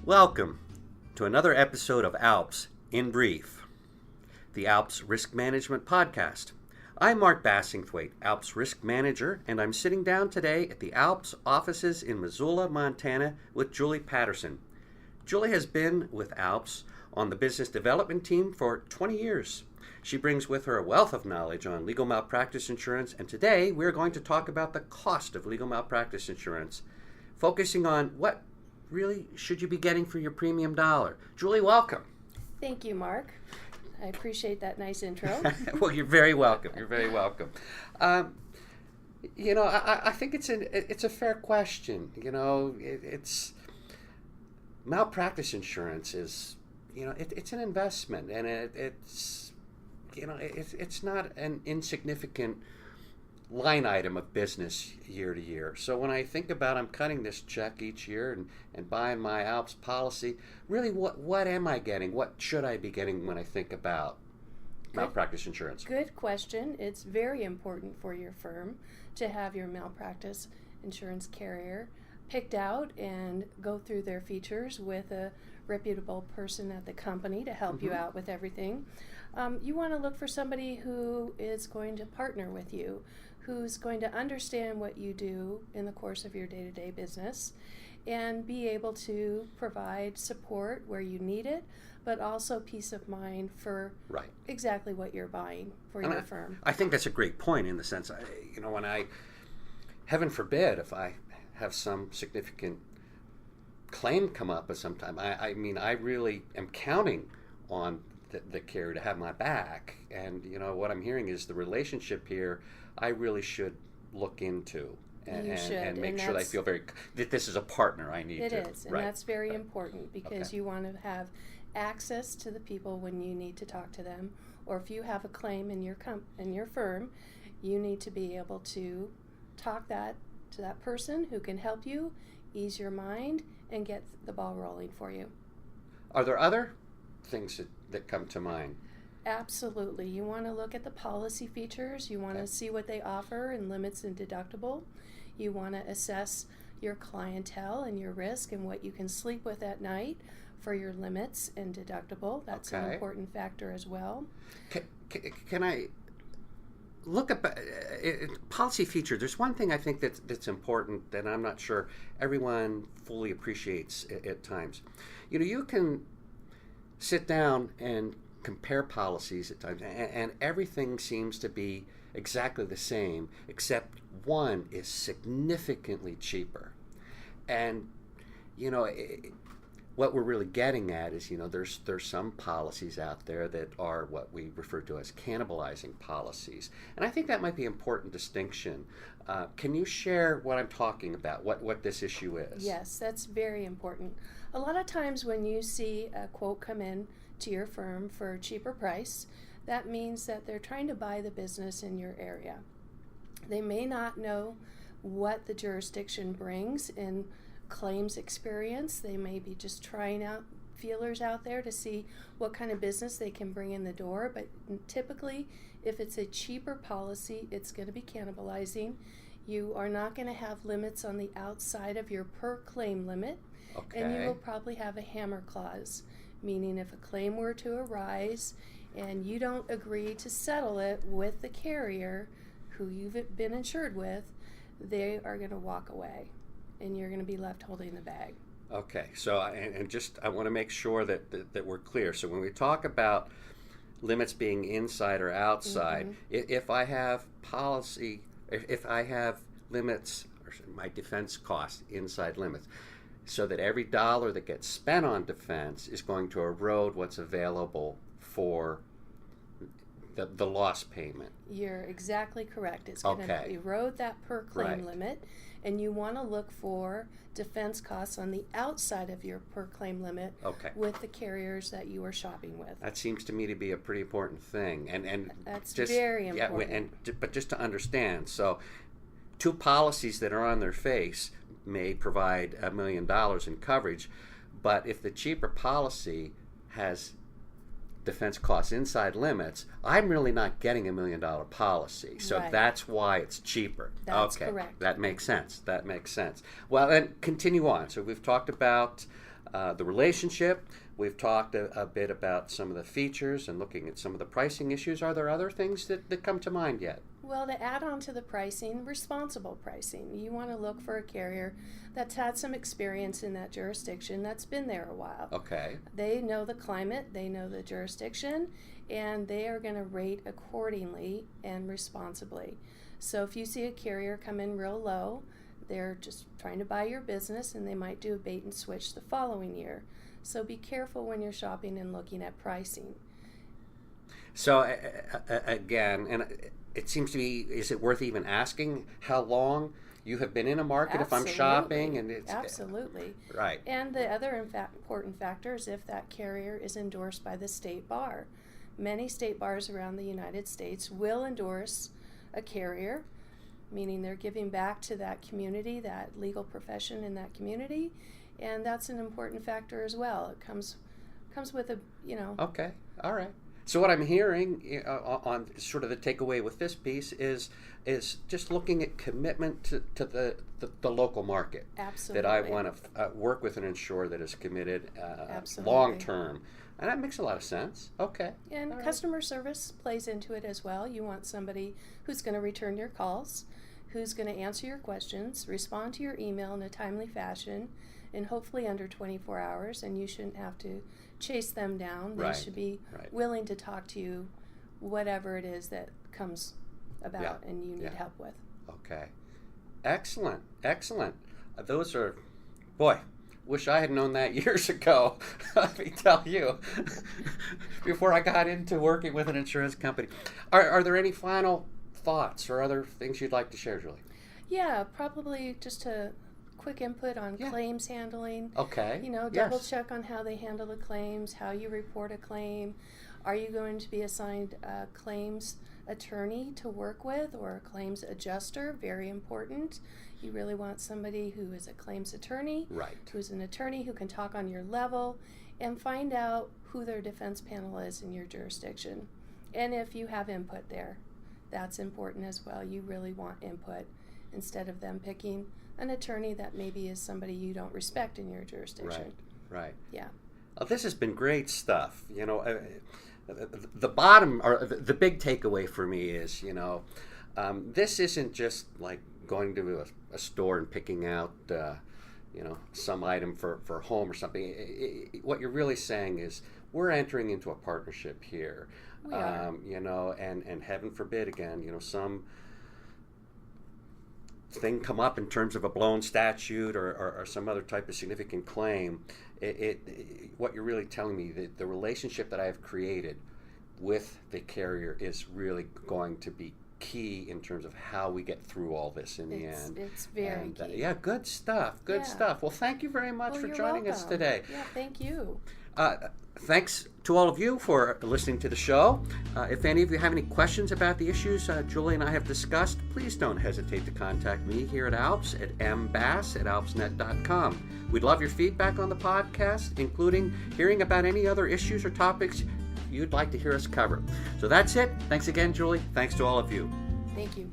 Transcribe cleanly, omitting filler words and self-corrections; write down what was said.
Welcome to another episode of ALPS in Brief, the ALPS Risk Management Podcast. I'm Mark Bassingthwaighte, ALPS Risk Manager, and I'm sitting down today at the ALPS offices in Missoula, Montana with Julie Patterson. Julie has been with ALPS on the business development team for 20 years. She brings with her a wealth of knowledge on legal malpractice insurance, and today we're going to talk about the cost of legal malpractice insurance, focusing on what really should you be getting for your premium dollar. Julie, welcome. Thank you, Mark. I appreciate that nice intro. Well, you're very welcome. You're very welcome. I think it's a fair question. It's malpractice insurance is, it's an investment, and it's not an insignificant line item of business year to year. So when I think about I'm cutting this check each year and buying my ALPS policy, really what am I getting? What should I be getting when I think about malpractice insurance? Good question. It's very important for your firm to have your malpractice insurance carrier picked out and go through their features with a reputable person at the company to help you out with everything. You want to look for somebody who is going to partner with you, who's going to understand what you do in the course of your day-to-day business and be able to provide support where you need it, but also peace of mind for exactly what you're buying for your firm. I think that's a great point in the sense, when heaven forbid, if I have some significant claim come up at some time, I really am counting on the carrier to have my back. And, what I'm hearing is the relationship here I really should look into and make sure that I feel that this is a partner I need to. It is, and that's very important because you want to have access to the people when you need to talk to them, or if you have a claim in your firm, you need to be able to talk to that person who can help you ease your mind and get the ball rolling for you. Are there other things that come to mind? Absolutely. You want to look at the policy features. You want to see what they offer in limits and deductible. You want to assess your clientele and your risk and what you can sleep with at night for your limits and deductible. That's an important factor as well. Can I look at policy feature? There's one thing I think that's important that I'm not sure everyone fully appreciates at times. You can sit down and compare policies at times, and everything seems to be exactly the same, except one is significantly cheaper. And what we're really getting at is there's some policies out there that are what we refer to as cannibalizing policies, and I think that might be an important distinction. Can you share what I'm talking about, what this issue is? Yes, that's very important. A lot of times when you see a quote come in to your firm for a cheaper price, that means that they're trying to buy the business in your area. They may not know what the jurisdiction brings in claims experience. They may be just trying out feelers out there to see what kind of business they can bring in the door, but typically if it's a cheaper policy, it's going to be cannibalizing. You are not going to have limits on the outside of your per claim limit, and you will probably have a hammer clause, meaning if a claim were to arise and you don't agree to settle it with the carrier who you've been insured with, they are going to walk away and you're going to be left holding the bag. Okay, so I want to make sure that we're clear. So when we talk about limits being inside or outside, if I have limits, or my defense costs inside limits, so that every dollar that gets spent on defense is going to erode what's available for the loss payment. You're exactly correct. It's going to erode that per claim limit, and you want to look for defense costs on the outside of your per claim limit with the carriers that you are shopping with. That seems to me to be a pretty important thing, and that's very important. But just to understand, so two policies that are on their face may provide $1 million in coverage, but if the cheaper policy has defense costs inside limits, I'm really not getting $1 million policy. So that's why it's cheaper. That's correct. That makes sense. Well, then continue on. So we've talked about the relationship. We've talked a bit about some of the features and looking at some of the pricing issues. Are there other things that come to mind yet? Well, to add on to the pricing, responsible pricing. You want to look for a carrier that's had some experience in that jurisdiction, that's been there a while. Okay. They know the climate, they know the jurisdiction, and they are going to rate accordingly and responsibly. So if you see a carrier come in real low, they're just trying to buy your business, and they might do a bait and switch the following year. So be careful when you're shopping and looking at pricing. So again, and it seems to be, is it worth even asking how long you have been in a market? Absolutely. If I'm shopping and it's... Absolutely. Right. And the other important factor is if that carrier is endorsed by the state bar. Many state bars around the United States will endorse a carrier, meaning they're giving back to that community, that legal profession in that community, and that's an important factor as well. It comes with a, Okay, all right. So what I'm hearing on sort of the takeaway with this piece is just looking at commitment to the local market. Absolutely. That I want to work with an insurer that is committed Absolutely. long term. And that makes a lot of sense. Okay. And customer service plays into it as well. You want somebody who's going to return your calls, who's going to answer your questions, respond to your email in a timely fashion, and hopefully under 24 hours, and you shouldn't have to chase them down. They should be willing to talk to you, whatever it is that comes about and you need help with. Okay. Excellent. Excellent. Those are, boy, wish I had known that years ago. Let me tell you, before I got into working with an insurance company. Are there any final thoughts or other things you'd like to share, Julie? Yeah, probably just a quick input on claims handling. Okay. Double check on how they handle the claims, how you report a claim. Are you going to be assigned a claims attorney to work with or a claims adjuster? Very important. You really want somebody who is a claims attorney, who's an attorney who can talk on your level, and find out who their defense panel is in your jurisdiction. And if you have input there, that's important as well. You really want input instead of them picking an attorney that maybe is somebody you don't respect in your jurisdiction. Right. Yeah. Well, this has been great stuff. The bottom, or the big takeaway for me is, this isn't just like going to a store and picking out, some item for home or something. What you're really saying is we're entering into a partnership here. We are. And heaven forbid, again, some thing come up in terms of a blown statute or some other type of significant claim. What you're really telling me, the relationship that I have created with the carrier is really going to be key in terms of how we get through all this in the end. It's very key. Good stuff. Good stuff. Well, thank you very much for joining us today. Yeah, thank you. Thanks to all of you for listening to the show. If any of you have any questions about the issues Julie and I have discussed, please don't hesitate to contact me here at ALPS at mbass@alpsnet.com. We'd love your feedback on the podcast, including hearing about any other issues or topics you'd like to hear us cover. So that's it. Thanks again, Julie. Thanks to all of you. Thank you.